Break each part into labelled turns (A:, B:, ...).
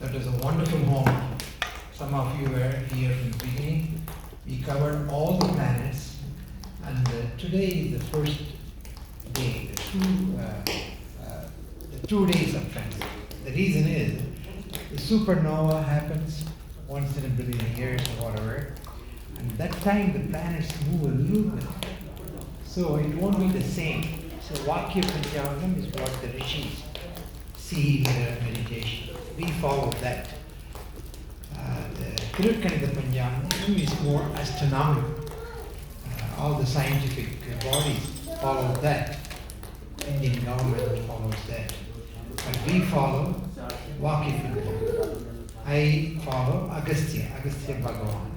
A: That was a wonderful home. Some of you were here from the beginning. We covered all the planets, and today is the first day, the 2 days of transit. The reason is the supernova happens once in a billion years or whatever, and that time the planets move a little bit, so it won't be the same. So Vakya Panchangam is what the rishis see in their meditation. We follow that. The Kirkanita Panchangam is more astronomical. All the scientific bodies follow that. Indian government follows that. But we follow Vakya Panchangam. I follow Agastya Bhagavan.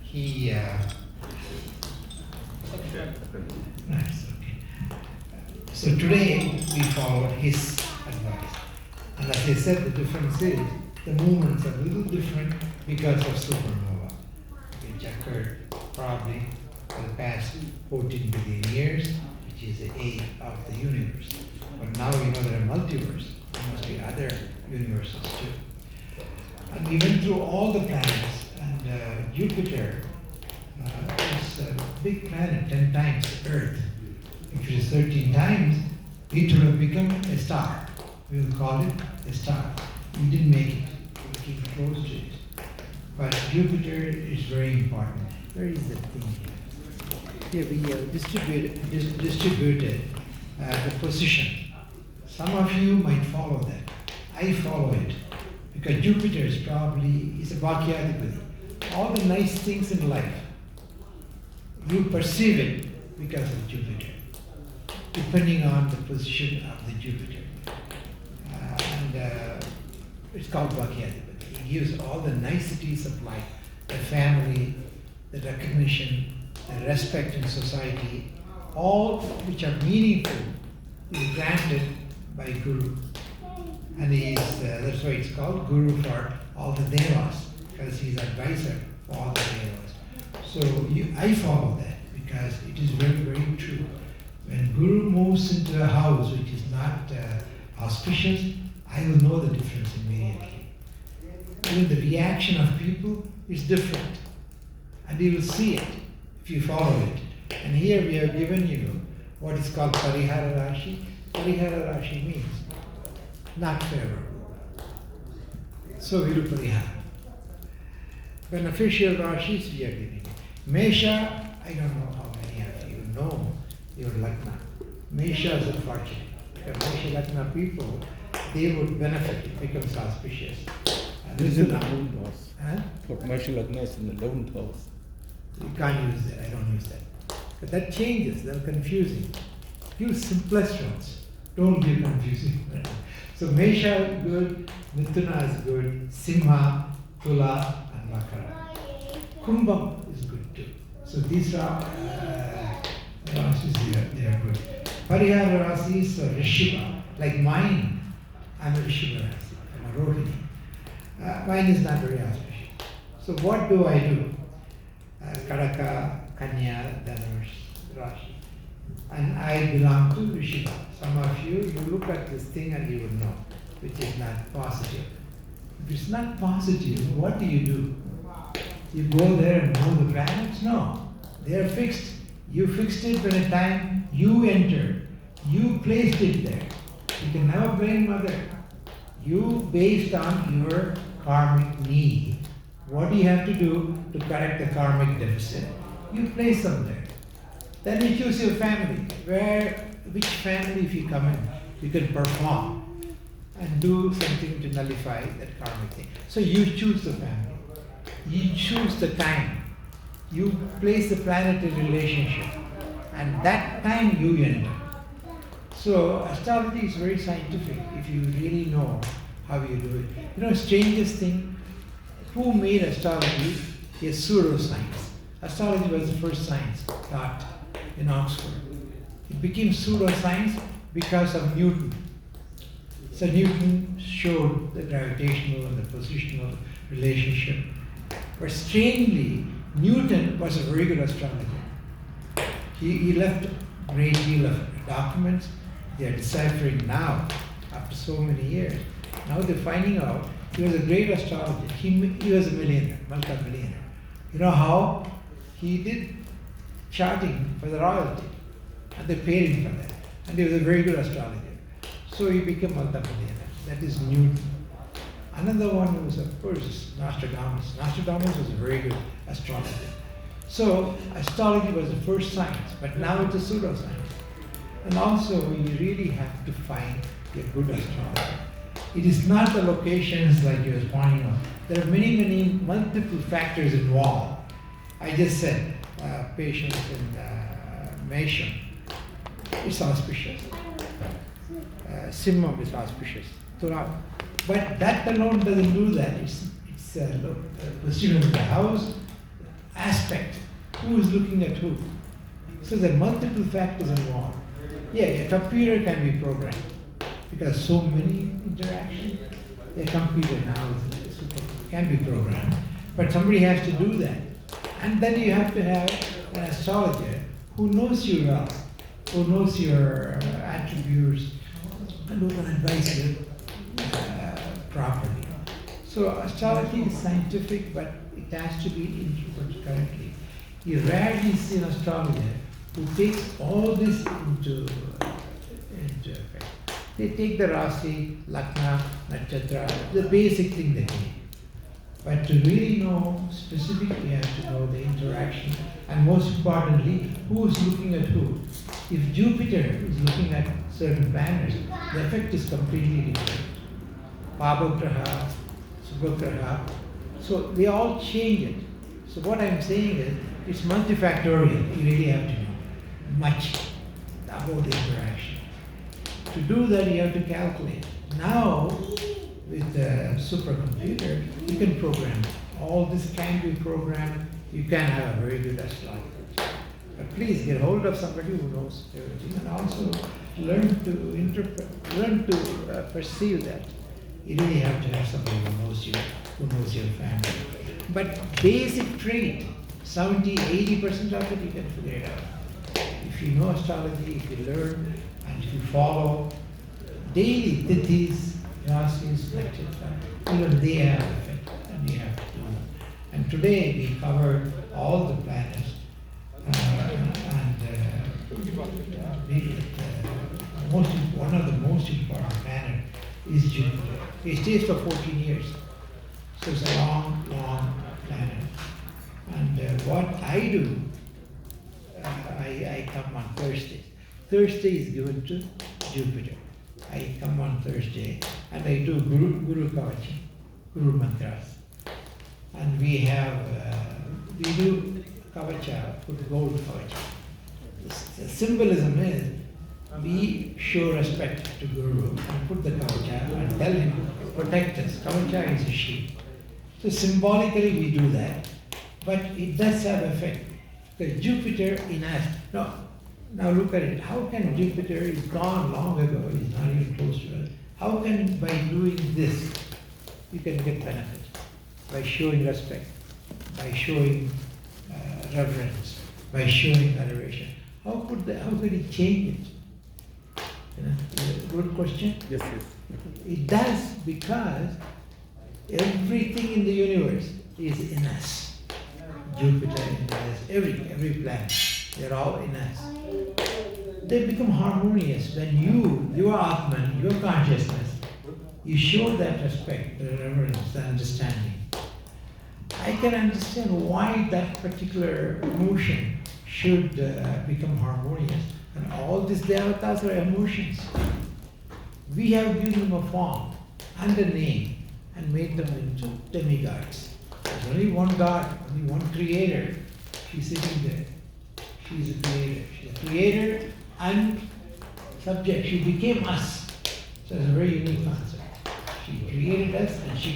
A: He nice, okay. So today we followed his advice. And as I said, the difference is the movements are a little different because of supernova, which occurred probably for the past 14 billion years, which is the age of the universe. But now we know there are multiverses. There must be other universes too. And we went through all the planets, and Jupiter is a big planet, 10 times Earth. If it is 13 times, it would have become a star. We will call it a star. We didn't make it. We keep close to it. But Jupiter is very important. Where is that thing here? Here we have distributed the position. Some of you might follow that. I follow it because Jupiter is a Bhakyadipati. All the nice things in life, you perceive it because of Jupiter, depending on the position of the Jupiter. It's called Bhakyadipati. It gives all the niceties of life, the family, the recognition, the respect in society, all which are meaningful is granted by Guru. And that's why it's called Guru for all the Devas, because he's advisor for all the Devas. So I follow that because it is very, very true. When Guru moves into a house which is not auspicious, I will know the difference immediately. Even the reaction of people is different. And you will see it if you follow it. And here we have given you what is called Parihara Rashi. Parihara Rashi means not favorable. So we do Parihara. Beneficial Rashis we are giving you. Mesha, I don't know how many of you know your Lagna. Mesha is unfortunate. Because Mesha Lagna people, they would benefit, it becomes auspicious.
B: This is in the 11th house.
A: Huh?
B: For commercial Lagna is in the 11th house.
A: You can't use that, I don't use that. But that changes, they're confusing. Use simplest ones, don't give confusing. So Mesha is good, Mithuna is good, Simha, Tula, and Makara. Kumbham is good too. So these are Rasis, they are good. Parihara Rasis or Rishiva, like mine. I'm a Rishiva Rasi, I'm a Rohini. Mine is not very auspicious. So what do I do? Kadaka, Kanya, Dhanush, Rashi. And I belong to Rishiva. Some of you look at this thing and you will know, which is not positive. If it's not positive, what do? You go there and move the planets? No. They are fixed. You fixed it by the time you entered. You placed it there. You can never blame Mother. You, based on your karmic need, what do you have to do to correct the karmic deficit? You place them there. Then you choose your family. Which family, if you come in, you can perform and do something to nullify that karmic thing. So you choose the family. You choose the time. You place the planetary relationship. And that time you enter. So astrology is very scientific if you really know how you do it. Strangest thing, who made astrology a pseudoscience? Astrology was the first science taught in Oxford. It became pseudoscience because of Newton. So Newton showed the gravitational and the positional relationship. But strangely, Newton was a very good astrologer. He left a great deal of documents. They are deciphering now, after so many years. Now they're finding out He was a great astrologer. He was a millionaire, multi-millionaire. You know how? He did charting for the royalty, and they paid him for that. And he was a very good astrologer. So he became multi-millionaire. That is Newton. Another one was, of course, Nostradamus. Nostradamus was a very good astrologer. So astrology was the first science, but now it's a pseudoscience. And also, you really have to find a good astrologer. It is not the locations like you were pointing out. There are many multiple factors involved. I just said patience in Mesham. It's auspicious. Simham is auspicious. But that alone doesn't do that. It's position of the house, aspect, who is looking at who. So there are multiple factors involved. Yeah, a computer can be programmed because so many interactions. A computer now can be programmed, but somebody has to do that. And then you have to have an astrologer who knows you well, who knows your attributes, and who can advise you properly. So astrology is scientific, but it has to be interpreted correctly. You rarely see an astrologer who takes all this into effect. They take the Rasi, Lakna, Nakshatra, the basic thing they need. But to really know specifically, you have to know the interaction, and most importantly, who is looking at who. If Jupiter is looking at certain planets, the effect is completely different. Pavagraha, Subhagraha, so they all change it. So what I'm saying is, it's multifactorial. You really have to know much about the interaction. To do that, you have to calculate. Now, with the supercomputer, you can program. All this can be programmed. You can have a very good astrologer. But please get hold of somebody who knows everything, and also learn to interpret, learn to perceive that. You really have to have somebody who knows your family. But basic trait, 70-80% of it you can figure it out. If you know astrology, if you learn, and if you follow daily tithis, rasis, nakshatra, even they have effect, and you have to do it. And today we covered all the planets, one of the most important planets is Jupiter. It stays for 14 years. So it's a long planet. And what I do, I come on Thursday. Thursday is given to Jupiter. I come on Thursday and I do Guru Kavacham, Guru Mantras. And we do Kavacha, put gold Kavacha. The symbolism is, we show respect to Guru and put the Kavacha and tell him, protect us. Kavacha is a shield. So symbolically we do that, but it does have effect. Because Jupiter in us, now look at it. How can Jupiter is gone long ago, he's not even close to us. How can, by doing this, you can get benefit? By showing respect, by showing reverence, by showing adoration. How could he change it? Good question.
B: Yes.
A: It does, because everything in the universe is in us. Jupiter in us, every planet, they're all in us. They become harmonious when your Atman, your consciousness, you show that respect, the reverence, the understanding. I can understand why that particular emotion should become harmonious. And all these devatas are emotions. We have given them a form and a name and made them into demigods. There's only one God, only one creator. She's sitting there. She's a creator. She's a creator and subject. She became us. So it's a very unique concept. She created us and she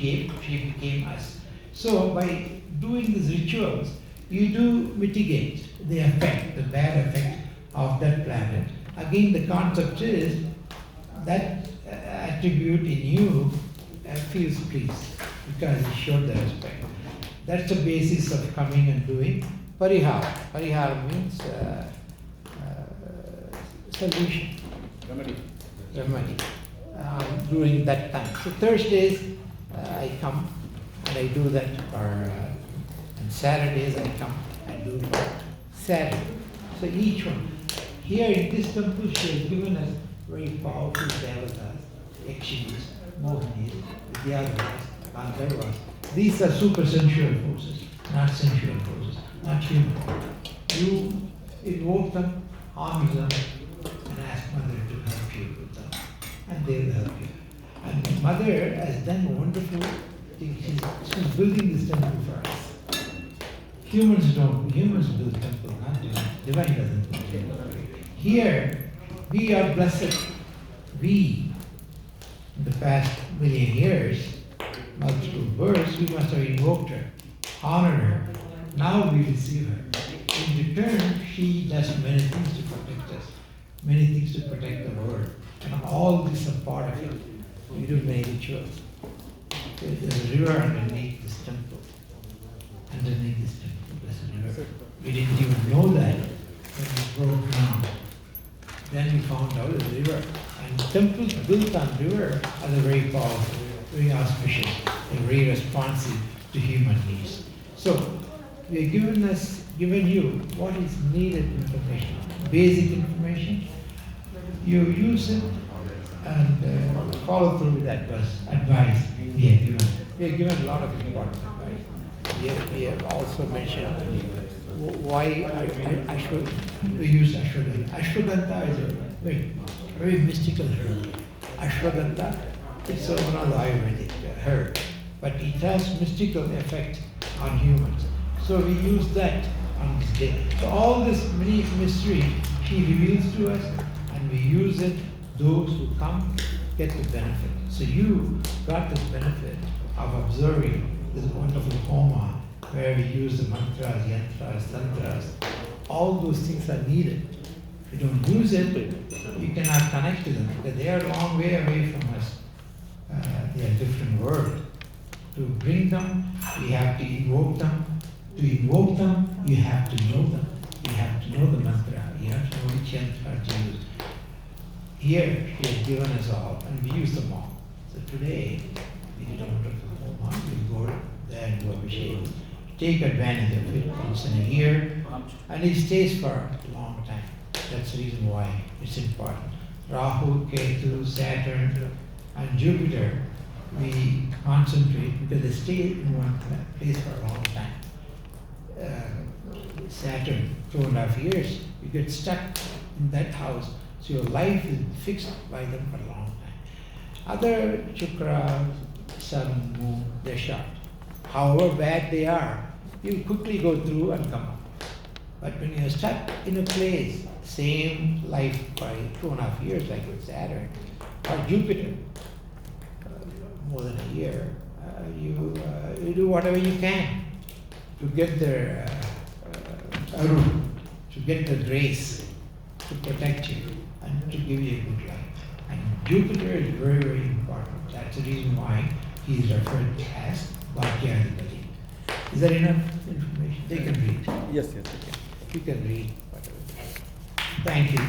A: became us. So by doing these rituals, you do mitigate the effect, the bad effect of that planet. Again, the concept is that attribute in you feels pleased because you showed the respect. That's the basis of coming and doing parihara. Parihara means solution. Remedy. During that time. So Thursdays, I come and I do that for, on Saturdays I come and do for Saturday. So each one. Here in this temple she has given us very powerful devatas, Yakshis, Mohinis, Vidyadharas, Gandharvas. These are super sensual forces, not sensual forces, not human. You invoke them, honor them, and ask Mother to help you with them. And they will help you. And Mother has done wonderful things. She's building this temple for us. Humans don't. Humans build temple, not divine. Divine doesn't build temple. Here, we are blessed. We, in the past million years, multiple births, we must have invoked her, honored her. Now we receive her. In return, she does many things to protect us, many things to protect the world. And all this is a part of it. We do many rituals. There's a river underneath this temple. Underneath this temple, there's a river. We didn't even know that when we broke ground. Then we found out the river. And temples built on river are very powerful, very auspicious, and very responsive to human needs. So we have given you what is needed information, basic information. You use it and follow through with that advice we have given. We have given a lot of important advice. We have also mentioned why I should use ashwagandha. Ashwagandha is a very mystical herb. Ashwagandha is one of the Ayurvedic herbs, but it has mystical effect on humans. So we use that on this day. So all this many mystery she reveals to us, and we use it. Those who come get the benefit. So you got this benefit of observing this wonderful homa where we use the mantras, yantras, tantras. All those things are needed. If you don't use it, you cannot connect to them because they are a long way away from us. They are a different world. To bring them, we have to invoke them. To invoke them, you have to know them. You have to know the mantra. You have to know which yantra to use. Here, she has given us all, and we use them all. So today, we did a wonderful homa. We'll go there and do Abhishek. Take advantage of it once in a year, and it stays for a long time. That's the reason why it's important. Rahu, Ketu, Saturn, and Jupiter, we concentrate because they stay in one place for a long time. Saturn, 2.5 years, you get stuck in that house, so your life is fixed by them for a long time. Other Shukra, Sun, Moon, they're short. However bad they are, you quickly go through and come up. But when you're stuck in a place, same life by 2.5 years, like with Saturn or Jupiter, more than a year, you do whatever you can to get their arun, to get the grace to protect you and to give you a good life. And Jupiter is very, very important. That's the reason why he is referred to as Bhagyadipati. Is that enough information? They can read.
B: Yes, yes, okay.
A: You can read whatever. Thank you.